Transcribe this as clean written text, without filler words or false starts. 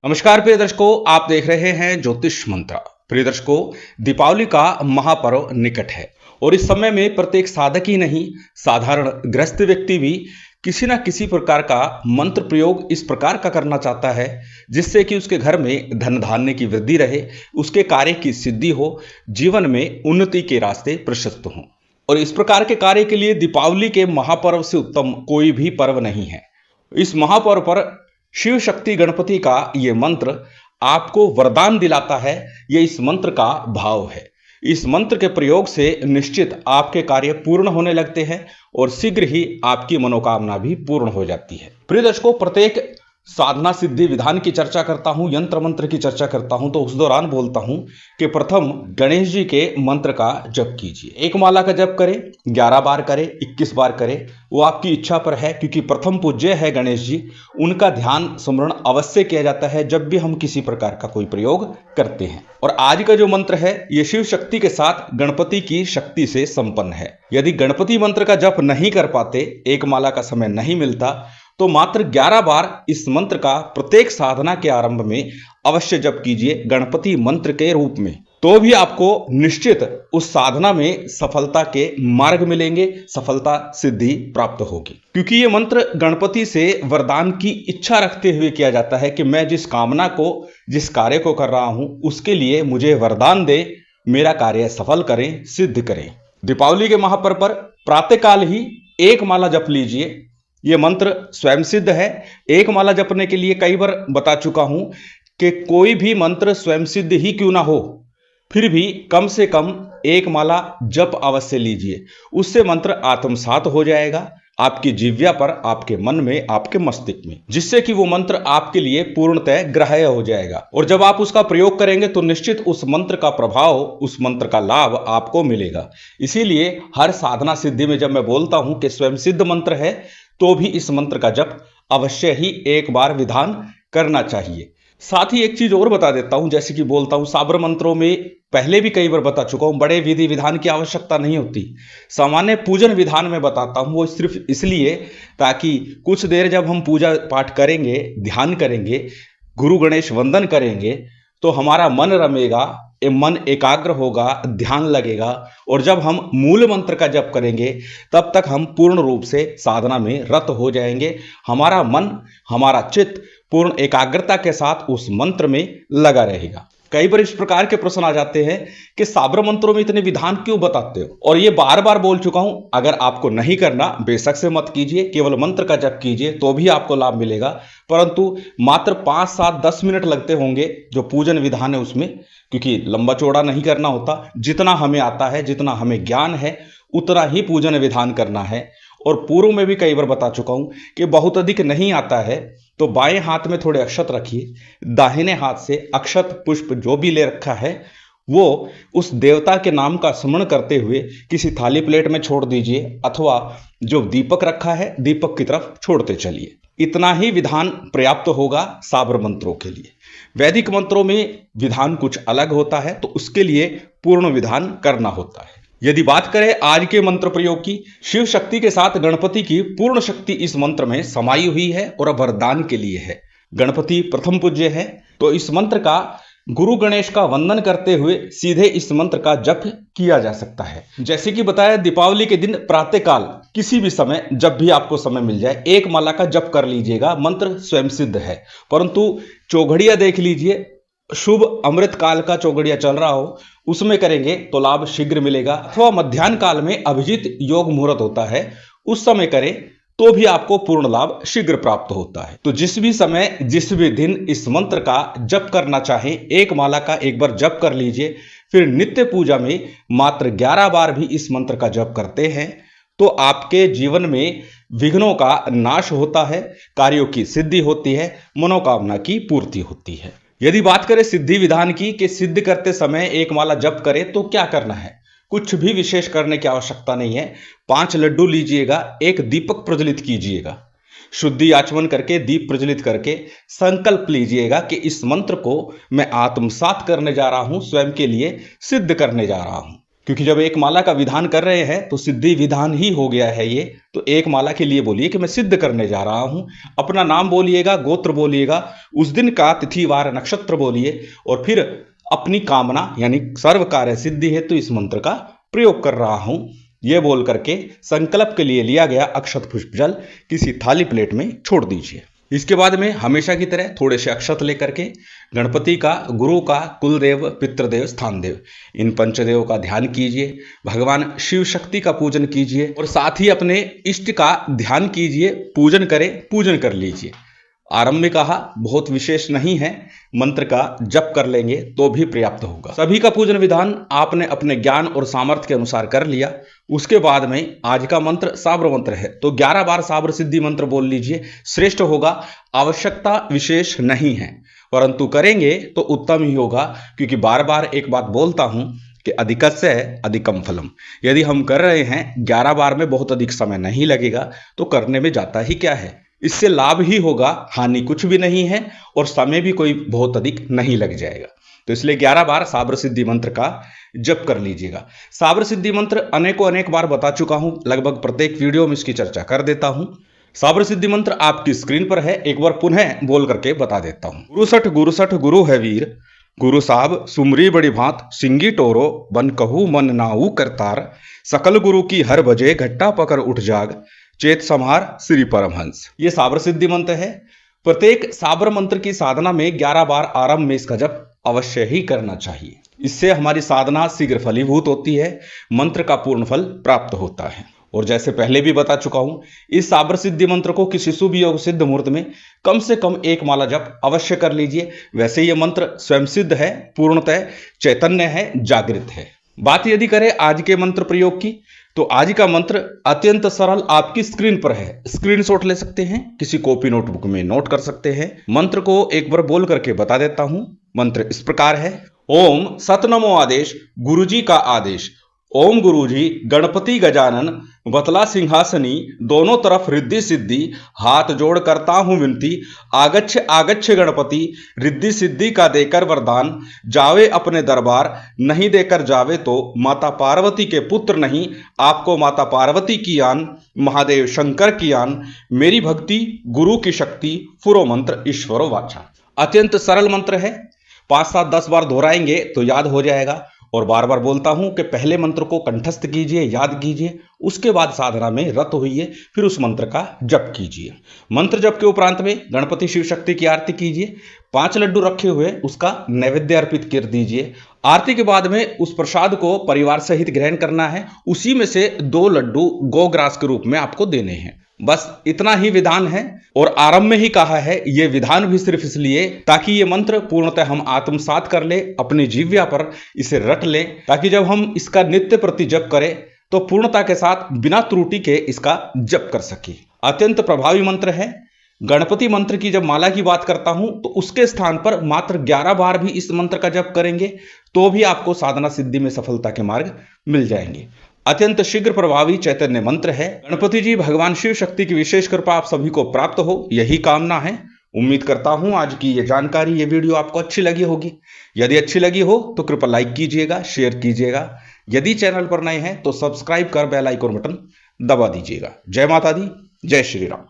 नमस्कार प्रिय दर्शकों, आप देख रहे हैं ज्योतिष मंत्र। प्रिय दर्शकों, दीपावली का महापर्व निकट है और इस समय में प्रत्येक साधक ही नहीं, साधारण गृहस्थ व्यक्ति भी किसी न किसी प्रकार का मंत्र प्रयोग इस प्रकार का करना चाहता है जिससे कि उसके घर में धन धान्य की वृद्धि रहे, उसके कार्य की सिद्धि हो, जीवन में उन्नति के रास्ते प्रशस्त हों। और इस प्रकार के कार्य के लिए दीपावली के महापर्व से उत्तम कोई भी पर्व नहीं है। इस महापर्व पर शिव शक्ति गणपति का ये मंत्र आपको वरदान दिलाता है। ये इस मंत्र का भाव है। इस मंत्र के प्रयोग से निश्चित आपके कार्य पूर्ण होने लगते हैं और शीघ्र ही आपकी मनोकामना भी पूर्ण हो जाती है। प्रिय दर्शकों, प्रत्येक साधना सिद्धि विधान की चर्चा करता हूं, यंत्र मंत्र की चर्चा करता हूं तो उस दौरान बोलता हूं कि प्रथम गणेश जी के मंत्र का जप कीजिए। एक माला का जप करें, 11 बार करें, 21 बार करें, वो आपकी इच्छा पर है, क्योंकि प्रथम पूज्य है गणेश जी। उनका ध्यान स्मरण अवश्य किया जाता है जब भी हम किसी प्रकार का कोई प्रयोग करते हैं। और आज का जो मंत्र है ये शिव शक्ति के साथ गणपति की शक्ति से संपन्न है। यदि गणपति मंत्र का जप नहीं कर पाते, एक माला का समय नहीं मिलता, तो मात्र 11 बार इस मंत्र का प्रत्येक साधना के आरंभ में अवश्य जप कीजिए गणपति मंत्र के रूप में। तो भी आपको निश्चित उस साधना में सफलता के मार्ग मिलेंगे, सफलता सिद्धि प्राप्त होगी। क्योंकि ये मंत्र गणपति से वरदान की इच्छा रखते हुए किया जाता है कि मैं जिस कामना को, जिस कार्य को कर रहा हूं उसके लिए मुझे वरदान दे, मेरा कार्य सफल करें, सिद्ध करें। दीपावली के महापर्व पर प्रातःकाल ही एक माला जप लीजिए। ये मंत्र स्वयं सिद्ध है। एक माला जपने के लिए कई बार बता चुका हूं कि कोई भी मंत्र स्वयं सिद्ध ही क्यों ना हो, फिर भी कम से कम एक माला जप अवश्य लीजिए। उससे मंत्र आत्मसात हो जाएगा आपकी जिह्वा पर, आपके मन में, आपके मस्तिष्क में, जिससे कि वो मंत्र आपके लिए पूर्णतः ग्राह्य हो जाएगा। और जब आप उसका प्रयोग करेंगे तो निश्चित उस मंत्र का प्रभाव, उस मंत्र का लाभ आपको मिलेगा। इसीलिए हर साधना सिद्धि में जब मैं बोलता हूं कि स्वयं सिद्ध मंत्र है, तो भी इस मंत्र का जप अवश्य ही एक बार विधान करना चाहिए। साथ ही एक चीज और बता देता हूं, जैसे कि बोलता हूं साबर मंत्रों में पहले भी कई बार बता चुका हूं, बड़े विधि विधान की आवश्यकता नहीं होती। सामान्य पूजन विधान में बताता हूं, वो सिर्फ इसलिए ताकि कुछ देर जब हम पूजा पाठ करेंगे, ध्यान करेंगे, गुरु गणेश वंदन करेंगे तो हमारा मन रमेगा, मन एकाग्र होगा, ध्यान लगेगा। और जब हम मूल मंत्र का जप करेंगे तब तक हम पूर्ण रूप से साधना में रत हो जाएंगे। हमारा मन, हमारा चित्त पूर्ण एकाग्रता के साथ उस मंत्र में लगा रहेगा। कई बार इस प्रकार के प्रश्न आ जाते हैं कि साबर मंत्रों में इतने विधान क्यों बताते हो, और ये बार बार बोल चुका हूं, अगर आपको नहीं करना बेशक से मत कीजिए, केवल मंत्र का जप कीजिए तो भी आपको लाभ मिलेगा। परंतु मात्र 5, 7, 10 मिनट लगते होंगे जो पूजन विधान है उसमें, क्योंकि लंबा चौड़ा नहीं करना होता। जितना हमें आता है, जितना हमें ज्ञान है, उतना ही पूजन विधान करना है। और पूर्व में भी कई बार बता चुका हूं कि बहुत अधिक नहीं आता है तो बाएं हाथ में थोड़े अक्षत रखिए, दाहिने हाथ से अक्षत पुष्प जो भी ले रखा है वो उस देवता के नाम का स्मरण करते हुए किसी थाली प्लेट में छोड़ दीजिए, अथवा जो दीपक रखा है दीपक की तरफ छोड़ते चलिए। इतना ही विधान पर्याप्त होगा साबर मंत्रों के लिए। वैदिक मंत्रों में विधान कुछ अलग होता है, तो उसके लिए पूर्ण विधान करना होता है। यदि बात करें आज के मंत्र प्रयोग की, शिव शक्ति के साथ गणपति की पूर्ण शक्ति इस मंत्र में समाई हुई है और वरदान के लिए है। गणपति प्रथम पूज्य है, तो इस मंत्र का गुरु गणेश का वंदन करते हुए सीधे इस मंत्र का जप किया जा सकता है। जैसे कि बताया, दीपावली के दिन प्रातःकाल किसी भी समय, जब भी आपको समय मिल जाए, एक माला का जप कर लीजिएगा। मंत्र स्वयं सिद्ध है, परंतु चौघड़िया देख लीजिए, शुभ अमृत काल का चौघड़िया चल रहा हो उसमें करेंगे तो लाभ शीघ्र मिलेगा। अथवा मध्याह्न काल में अभिजीत योग मुहूर्त होता है, उस समय करें तो भी आपको पूर्ण लाभ शीघ्र प्राप्त होता है। तो जिस भी समय, जिस भी दिन इस मंत्र का जप करना चाहे, एक माला का एक बार जप कर लीजिए। फिर नित्य पूजा में मात्र 11 बार भी इस मंत्र का जप करते हैं तो आपके जीवन में विघ्नों का नाश होता है, कार्यों की सिद्धि होती है, मनोकामना की पूर्ति होती है। यदि बात करें सिद्धि विधान की कि सिद्ध करते समय एक माला जप करें तो क्या करना है, कुछ भी विशेष करने की आवश्यकता नहीं है। 5 लड्डू लीजिएगा, एक दीपक प्रज्वलित कीजिएगा, शुद्धि आचमन करके दीप प्रज्वलित करके संकल्प लीजिएगा कि इस मंत्र को मैं आत्मसात करने जा रहा हूं, स्वयं के लिए सिद्ध करने जा रहा हूं। क्योंकि जब एक माला का विधान कर रहे हैं तो सिद्धि विधान ही हो गया है ये। तो एक माला के लिए बोलिए कि मैं सिद्ध करने जा रहा हूं। अपना नाम बोलिएगा, गोत्र बोलिएगा, उस दिन का तिथि वार नक्षत्र बोलिए और फिर अपनी कामना यानी सर्व कार्य सिद्धि हेतु इस मंत्र का प्रयोग कर रहा हूं, ये बोल करके संकल्प के लिए लिया गया अक्षत पुष्प जल किसी थाली प्लेट में छोड़ दीजिए। इसके बाद में हमेशा की तरह थोड़े से अक्षत लेकर के गणपति का, गुरु का, कुलदेव, पितृदेव, स्थान देव, इन पंचदेव का ध्यान कीजिए। भगवान शिव शक्ति का पूजन कीजिए और साथ ही अपने इष्ट का ध्यान कीजिए, पूजन करें, पूजन कर लीजिए। आरंभ में कहा बहुत विशेष नहीं है, मंत्र का जप कर लेंगे तो भी पर्याप्त होगा। सभी का पूजन विधान आपने अपने ज्ञान और सामर्थ्य के अनुसार कर लिया। उसके बाद में आज का मंत्र साब्र मंत्र है, तो 11 बार साब्र सिद्धि मंत्र बोल लीजिए, श्रेष्ठ होगा। आवश्यकता विशेष नहीं है, परंतु करेंगे तो उत्तम ही होगा, क्योंकि बार बार एक बात बोलता हूं कि अधिकस्य अधिकम फलम। यदि हम कर रहे हैं 11 बार में बहुत अधिक समय नहीं लगेगा, तो करने में जाता ही क्या है, इससे लाभ ही होगा, हानि कुछ भी नहीं है और समय भी कोई बहुत अधिक नहीं लग जाएगा। तो इसलिए 11 बार साब्र सिद्धि मंत्र का जप कर लीजिएगा। साब्र सिद्धि मंत्र अनेक बार बता चुका हूं, लगभग प्रत्येक वीडियो में इसकी चर्चा कर देता हूं। साब्र सिद्धि मंत्र आपकी स्क्रीन पर है, एक बार पुनः बोल करके बता देता हूं। गुरु सठ गुरु है वीर, गुरु साहब सुमरी बड़ी भांत, सिंगी टोरो बन कहू मन नाऊ करतार, सकल गुरु की हर बजे घट्टा पकड़ उठ जाग, चेत समार श्री परमहंस। ये साब्र सिद्धि मंत्र है। प्रत्येक साब्र मंत्र की साधना में 11 बार आरंभ में इसका जप अवश्य ही करना चाहिए। इससे हमारी साधना शीघ्र फलीभूत होती है, मंत्र का पूर्ण फल प्राप्त होता है। और जैसे पहले भी बता चुका हूं, इस साब्र सिद्धि मंत्र को किसी शुभ योग सिद्ध मुहूर्त में कम से कम 1 माला जप अवश्य कर लीजिए। वैसे ये मंत्र स्वयं सिद्ध है, पूर्णतः चैतन्य है, जागृत है। बात यदि करें आज के मंत्र प्रयोग की, तो आज का मंत्र अत्यंत सरल आपकी स्क्रीन पर है। स्क्रीनशॉट ले सकते हैं, किसी कॉपी नोटबुक में नोट कर सकते हैं। मंत्र को एक बार बोल करके बता देता हूं। मंत्र इस प्रकार है। ओम सतनमो आदेश, गुरुजी का आदेश। ओम गुरुजी गणपति गजानन बतला सिंहासनी, दोनों तरफ रिद्धि सिद्धि, हाथ जोड़ करता हूं विनती, आगच्छ आगच्छ गणपति, रिद्धि सिद्धि का देकर वरदान, जावे अपने दरबार, नहीं देकर जावे तो माता पार्वती के पुत्र नहीं, आपको माता पार्वती की आन, महादेव शंकर की आन, मेरी भक्ति गुरु की शक्ति, फुरो मंत्र ईश्वरो वाचा। अत्यंत सरल मंत्र है, 5, 7, 10 बार दोहराएंगे तो याद हो जाएगा। और बार बार बोलता हूं कि पहले मंत्र को कंठस्थ कीजिए, याद कीजिए, उसके बाद साधना में रत होइए, फिर उस मंत्र का जप कीजिए। मंत्र जप के उपरांत में गणपति शिव शक्ति की आरती कीजिए। 5 लड्डू रखे हुए उसका नैवेद्य अर्पित कर दीजिए। आरती के बाद में उस प्रसाद को परिवार सहित ग्रहण करना है। उसी में से 2 लड्डू गोग्रास के रूप में आपको देने हैं। बस इतना ही विधान है। और आरंभ में ही कहा है, ये विधान भी सिर्फ इसलिए ताकि ये मंत्र पूर्णतः हम आत्मसात कर ले, अपनी जीव्या पर इसे रट लें, ताकि जब हम इसका नित्य प्रति जप करें तो पूर्णता के साथ बिना त्रुटि के इसका जप कर सके। अत्यंत प्रभावी मंत्र है। गणपति मंत्र की जब माला की बात करता हूं तो उसके स्थान पर मात्र 11 बार भी इस मंत्र का जप करेंगे तो भी आपको साधना सिद्धि में सफलता के मार्ग मिल जाएंगे। अत्यंत शीघ्र प्रभावी चैतन्य मंत्र है। गणपति जी भगवान शिव शक्ति की विशेष कृपा आप सभी को प्राप्त हो, यही कामना है। उम्मीद करता हूं आज की ये जानकारी, ये वीडियो आपको अच्छी लगी होगी। यदि अच्छी लगी हो तो कृपया लाइक कीजिएगा, शेयर कीजिएगा। यदि चैनल पर नए हैं तो सब्सक्राइब कर बेल आइकन बटन दबा दीजिएगा। जय माता दी, जय श्री राम।